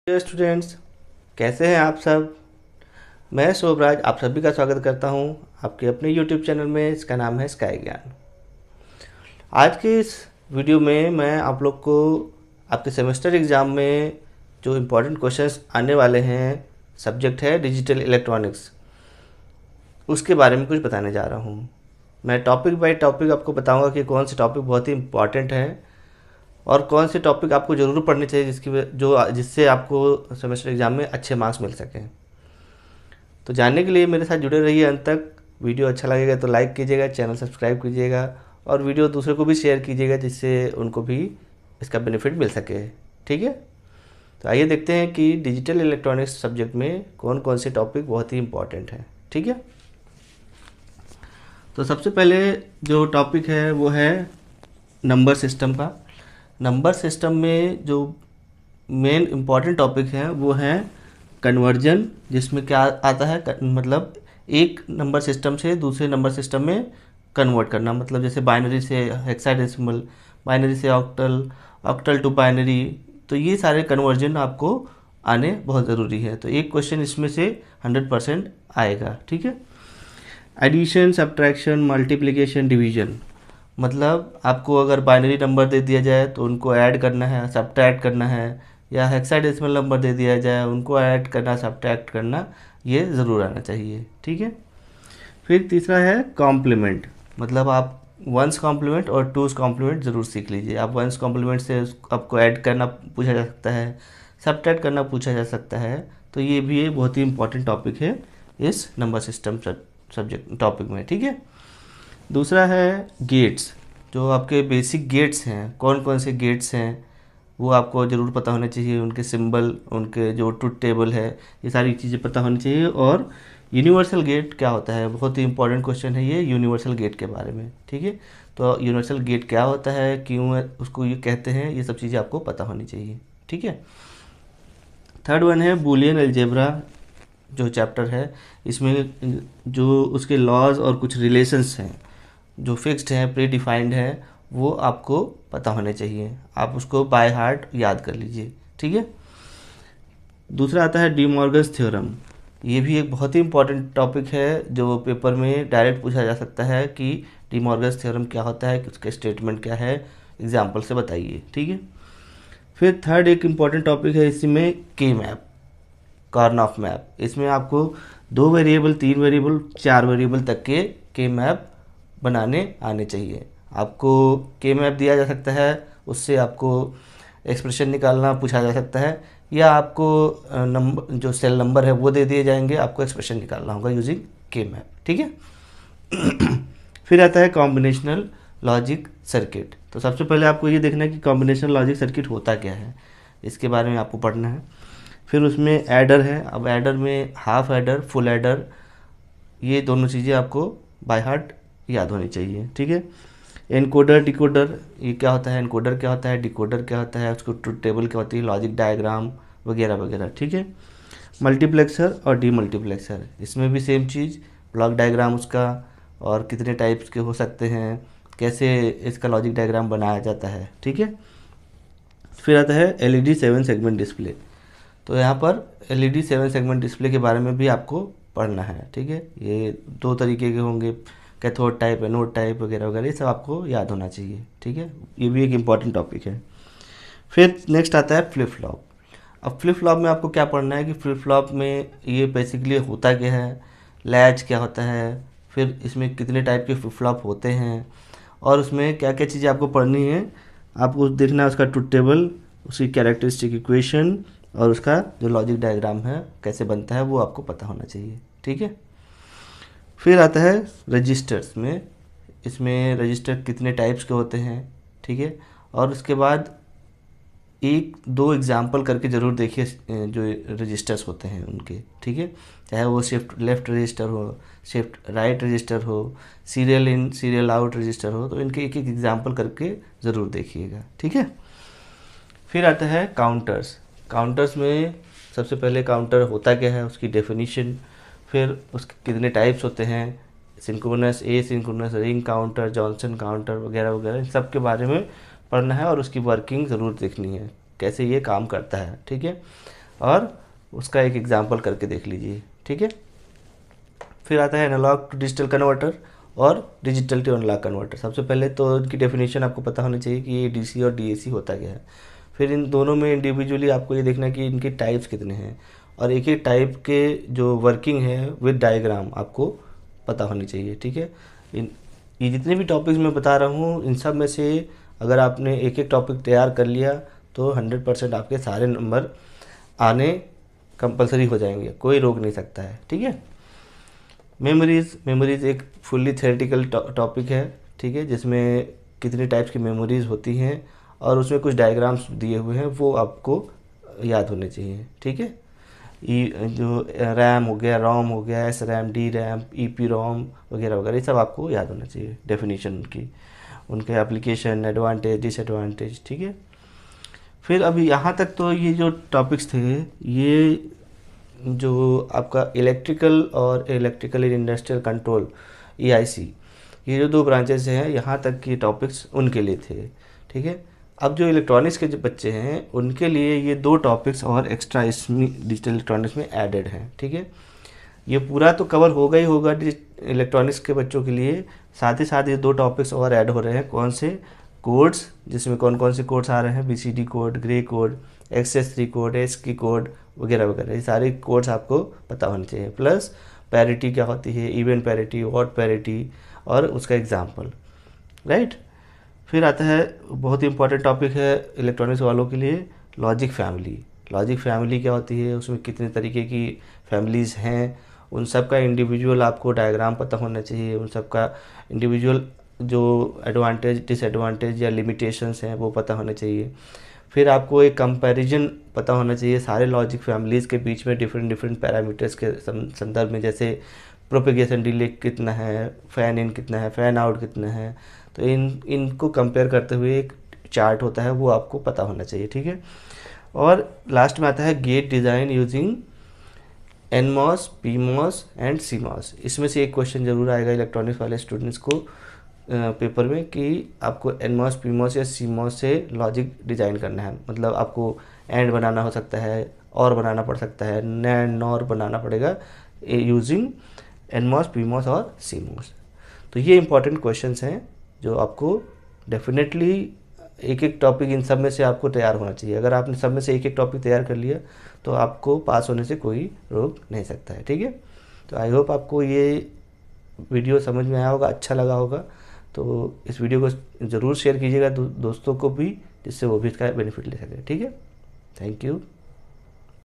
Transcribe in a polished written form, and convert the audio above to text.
Hello students, कैसे हैं आप सब। मैं शोभराज आप सभी का स्वागत करता हूं आपके अपने यूट्यूब चैनल में। इसका नाम है स्काई ज्ञान। आज के इस वीडियो में मैं आप लोग को आपके सेमेस्टर एग्ज़ाम में जो इम्पोर्टेंट क्वेश्चंस आने वाले हैं, सब्जेक्ट है डिजिटल इलेक्ट्रॉनिक्स, उसके बारे में कुछ बताने जा रहा हूं। मैं टॉपिक बाय टॉपिक आपको बताऊंगा कि कौन से टॉपिक बहुत ही इम्पॉर्टेंट हैं और कौन से टॉपिक आपको ज़रूर पढ़ने चाहिए जिससे आपको सेमेस्टर एग्ज़ाम में अच्छे मार्क्स मिल सकें। तो जानने के लिए मेरे साथ जुड़े रहिए अंत तक। वीडियो अच्छा लगेगा तो लाइक कीजिएगा, चैनल सब्सक्राइब कीजिएगा और वीडियो दूसरे को भी शेयर कीजिएगा जिससे उनको भी इसका बेनिफिट मिल सके। ठीक है, तो आइए देखते हैं कि डिजिटल इलेक्ट्रॉनिक्स सब्जेक्ट में कौन कौन से टॉपिक बहुत ही इम्पॉर्टेंट हैं। ठीक है, तो सबसे पहले जो टॉपिक है वो है नंबर सिस्टम का। नंबर सिस्टम में जो मेन इम्पॉर्टेंट टॉपिक है वो है कन्वर्जन, जिसमें क्या आता है मतलब एक नंबर सिस्टम से दूसरे नंबर सिस्टम में कन्वर्ट करना। मतलब जैसे बाइनरी से हेक्साडेसिमल, बाइनरी से ऑक्टल, ऑक्टल टू बाइनरी। तो ये सारे कन्वर्जन आपको आने बहुत ज़रूरी है। तो एक क्वेश्चन इसमें से 100% आएगा। ठीक है, एडिशन, सब्ट्रैक्शन, मल्टीप्लिकेशन, डिवीजन। मतलब आपको अगर बाइनरी नंबर दे दिया जाए तो उनको ऐड करना है, सब्ट्रैक्ट करना है, या हेक्साडेसिमल नंबर दे दिया जाए उनको ऐड करना, सब्ट्रैक्ट करना, ये ज़रूर आना चाहिए। ठीक है, फिर तीसरा है कॉम्प्लीमेंट। मतलब आप वंस कॉम्प्लीमेंट और टूस कॉम्प्लीमेंट ज़रूर सीख लीजिए। आप वंस कॉम्प्लीमेंट से आपको ऐड करना पूछा जा सकता है, सब्ट्रैक्ट करना पूछा जा सकता है। तो ये भी एक बहुत ही इंपॉर्टेंट टॉपिक है इस नंबर सिस्टम सब्जेक्ट टॉपिक में। ठीक है, दूसरा है गेट्स। जो आपके बेसिक गेट्स हैं, कौन कौन से गेट्स हैं वो आपको ज़रूर पता होना चाहिए। उनके सिंबल, उनके जो ट्रुथ टेबल है, ये सारी चीज़ें पता होनी चाहिए। और यूनिवर्सल गेट क्या होता है, बहुत ही इंपॉर्टेंट क्वेश्चन है ये यूनिवर्सल गेट के बारे में। ठीक है, तो यूनिवर्सल गेट क्या होता है, क्यों उसको ये कहते हैं, ये सब चीज़ें आपको पता होनी चाहिए। ठीक है, थर्ड वन है बूलियन अलजेब्रा जो चैप्टर है। इसमें जो उसके लॉज और कुछ रिलेशंस हैं जो फिक्स्ड हैं, प्री डिफाइंड है, वो आपको पता होने चाहिए। आप उसको बाय हार्ट याद कर लीजिए। ठीक है, दूसरा आता है डी मॉर्गन्स थ्योरम। ये भी एक बहुत ही इंपॉर्टेंट टॉपिक है जो पेपर में डायरेक्ट पूछा जा सकता है कि डी मॉर्गन्स थ्योरम क्या होता है, उसका स्टेटमेंट क्या है, एग्जाम्पल से बताइए। ठीक है, फिर थर्ड एक इम्पॉर्टेंट टॉपिक है इसमें के मैप, कार्नॉफ मैप। इसमें आपको 2 वेरिएबल, 3 वेरिएबल, 4 वेरिएबल तक के मैप बनाने आने चाहिए। आपको के मैप दिया जा सकता है, उससे आपको एक्सप्रेशन निकालना पूछा जा सकता है, या आपको नंबर जो सेल नंबर है वो दे दिए जाएंगे, आपको एक्सप्रेशन निकालना होगा यूजिंग के मैप। ठीक है, फिर आता है कॉम्बिनेशनल लॉजिक सर्किट। तो सबसे पहले आपको ये देखना है कि कॉम्बिनेशनल लॉजिक सर्किट होता क्या है, इसके बारे में आपको पढ़ना है। फिर उसमें एडर है। अब एडर में हाफ एडर, फुल एडर, ये दोनों चीज़ें आपको बाय हार्ट याद होनी चाहिए। ठीक है, एनकोडर, डिकोडर, ये क्या होता है, एनकोडर क्या होता है, डिकोडर क्या होता है, उसको ट्रुथ टेबल क्या होती है, लॉजिक डायग्राम वगैरह वगैरह। ठीक है, मल्टीप्लेक्सर और डीमल्टीप्लेक्सर, इसमें भी सेम चीज़, ब्लॉक डायग्राम उसका, और कितने टाइप्स के हो सकते हैं, कैसे इसका लॉजिक डायग्राम बनाया जाता है। ठीक है, फिर आता है एलईडी 7 सेगमेंट डिस्प्ले। तो यहाँ पर एलईडी 7 सेगमेंट डिस्प्ले के बारे में भी आपको पढ़ना है। ठीक है, ये 2 तरीके के होंगे, कैथोड टाइप, एनोड टाइप वगैरह वगैरह, ये सब आपको याद होना चाहिए। ठीक है, ये भी एक इम्पॉर्टेंट टॉपिक है। फिर नेक्स्ट आता है फ्लिप फ्लॉप। अब फ्लिप फ्लॉप में आपको क्या पढ़ना है कि फ्लिप फ्लॉप में ये बेसिकली होता क्या है, लैच क्या होता है, फिर इसमें कितने टाइप के फ्लिप फ्लॉप होते हैं, और उसमें क्या क्या चीज़ें आपको पढ़नी है। आपको देखना है उसका ट्रुथ टेबल, उसकी कैरेक्टरिस्टिक इक्वेशन, और उसका जो लॉजिक डायग्राम है कैसे बनता है वो आपको पता होना चाहिए। ठीक है, फिर आता है रजिस्टर्स में। इसमें रजिस्टर कितने टाइप्स के होते हैं। ठीक है, और उसके बाद 1-2 एग्जाम्पल करके ज़रूर देखिए जो रजिस्टर्स होते हैं उनके। ठीक है, चाहे वो शिफ्ट लेफ़्ट रजिस्टर हो, शिफ्ट राइट रजिस्टर हो, serial in serial out register हो, तो इनके एक एक एग्जाम्पल करके ज़रूर देखिएगा। ठीक है, फिर आता है काउंटर्स। काउंटर्स में सबसे पहले काउंटर होता क्या है, उसकी डेफिनीशन, फिर उसके कितने टाइप्स होते हैं, synchronous, a synchronous, ring counter, Johnson counter वगैरह वगैरह, इन सब के बारे में पढ़ना है और उसकी वर्किंग ज़रूर देखनी है, कैसे ये काम करता है। ठीक है, और उसका एक एग्जांपल करके देख लीजिए, ठीक है। फिर आता है एनालॉग टू डिजिटल कन्वर्टर और डिजिटल टू एनालॉग कन्वर्टर। सबसे पहले तो इनकी डेफिनेशन आपको पता होनी चाहिए कि ये डीसी और डीएसी होता क्या है। फिर इन दोनों में इंडिविजुअली आपको ये देखना है कि इनके टाइप्स कितने हैं, और एक एक टाइप के जो वर्किंग है विद डायग्राम आपको पता होनी चाहिए, ठीक है। ये जितने भी टॉपिक्स मैं बता रहा हूँ, इन सब में से अगर आपने एक एक टॉपिक तैयार कर लिया तो 100% आपके सारे नंबर आने कंपलसरी हो जाएंगे, कोई रोक नहीं सकता है, ठीक है। मेमोरीज़ एक फुल्ली थ्योरेटिकल टॉपिक है, ठीक है, जिसमें कितने टाइप्स की मेमोरीज़ होती हैं और उसमें कुछ डायग्राम्स दिए हुए हैं, वो आपको याद होने चाहिए, ठीक है। जो रैम हो गया, रोम हो गया, S RAM, D RAM, E P ROM वगैरह वगैरह, ये सब आपको याद होना चाहिए, डेफिनेशन उनकी, उनके एप्लीकेशन, एडवांटेज, डिसएडवांटेज, ठीक है। फिर अभी यहाँ तक तो ये जो टॉपिक्स थे, ये जो आपका इलेक्ट्रिकल और electrical and industrial control EIC, ये जो दो ब्रांचेस हैं, यहाँ तक की टॉपिक्स उनके लिए थे, ठीक है। अब जो इलेक्ट्रॉनिक्स के जो बच्चे हैं उनके लिए ये दो टॉपिक्स और एक्स्ट्रा इसमें डिजिटल इलेक्ट्रॉनिक्स में एडेड हैं, ठीक है। ये पूरा तो कवर होगा ही होगा इलेक्ट्रॉनिक्स के बच्चों के लिए, साथ ही साथ ये दो टॉपिक्स और ऐड हो रहे हैं। कौन से? कोड्स, जिसमें कौन कौन से कोड्स आ रहे हैं, BCD code, grey code, XS3 code, ASCII code वगैरह वगैरह, ये सारे कोड्स आपको पता होने चाहिए। प्लस पैरिटी क्या होती है, इवेंट पैरिटी, ऑड पैरिटी, और उसका एग्जाम्पल, राइट। फिर आता है बहुत ही इंपॉर्टेंट टॉपिक है इलेक्ट्रॉनिक्स वालों के लिए, लॉजिक फैमिली। लॉजिक फैमिली क्या होती है, उसमें कितने तरीके की फैमिलीज़ हैं, उन सब का इंडिविजुअल आपको डायग्राम पता होना चाहिए, उन सब का इंडिविजुअल जो एडवांटेज, डिसएडवांटेज या लिमिटेशंस हैं वो पता होने चाहिए। फिर आपको एक कंपैरिजन पता होना चाहिए सारे लॉजिक फैमिलीज़ के बीच में डिफरेंट पैरामीटर्स के संदर्भ में, जैसे प्रोपेगेशन डिले कितना है, फैन इन कितना है, फैन आउट कितना है, तो इनको कंपेयर करते हुए एक चार्ट होता है, वो आपको पता होना चाहिए, ठीक है। और लास्ट में आता है gate design using NMOS, PMOS and CMOS। इसमें से एक क्वेश्चन जरूर आएगा इलेक्ट्रॉनिक्स वाले स्टूडेंट्स को पेपर में, कि आपको NMOS, PMOS या CMOS से लॉजिक डिज़ाइन करना है। मतलब आपको एंड बनाना हो सकता है, और बनाना पड़ सकता है, नैंड नॉर बनाना पड़ेगा यूजिंग NMOS, PMOS और CMOS। तो ये इंपॉर्टेंट क्वेश्चंस हैं जो आपको डेफिनेटली एक एक टॉपिक इन सब में से आपको तैयार होना चाहिए। अगर आपने सब में से एक एक टॉपिक तैयार कर लिया तो आपको पास होने से कोई रोक नहीं सकता है, ठीक है। तो आई होप आपको ये वीडियो समझ में आया होगा, अच्छा लगा होगा। तो इस वीडियो को ज़रूर शेयर कीजिएगा दोस्तों को भी, जिससे वो भी इसका बेनिफिट ले सकें, ठीक है। Thank you.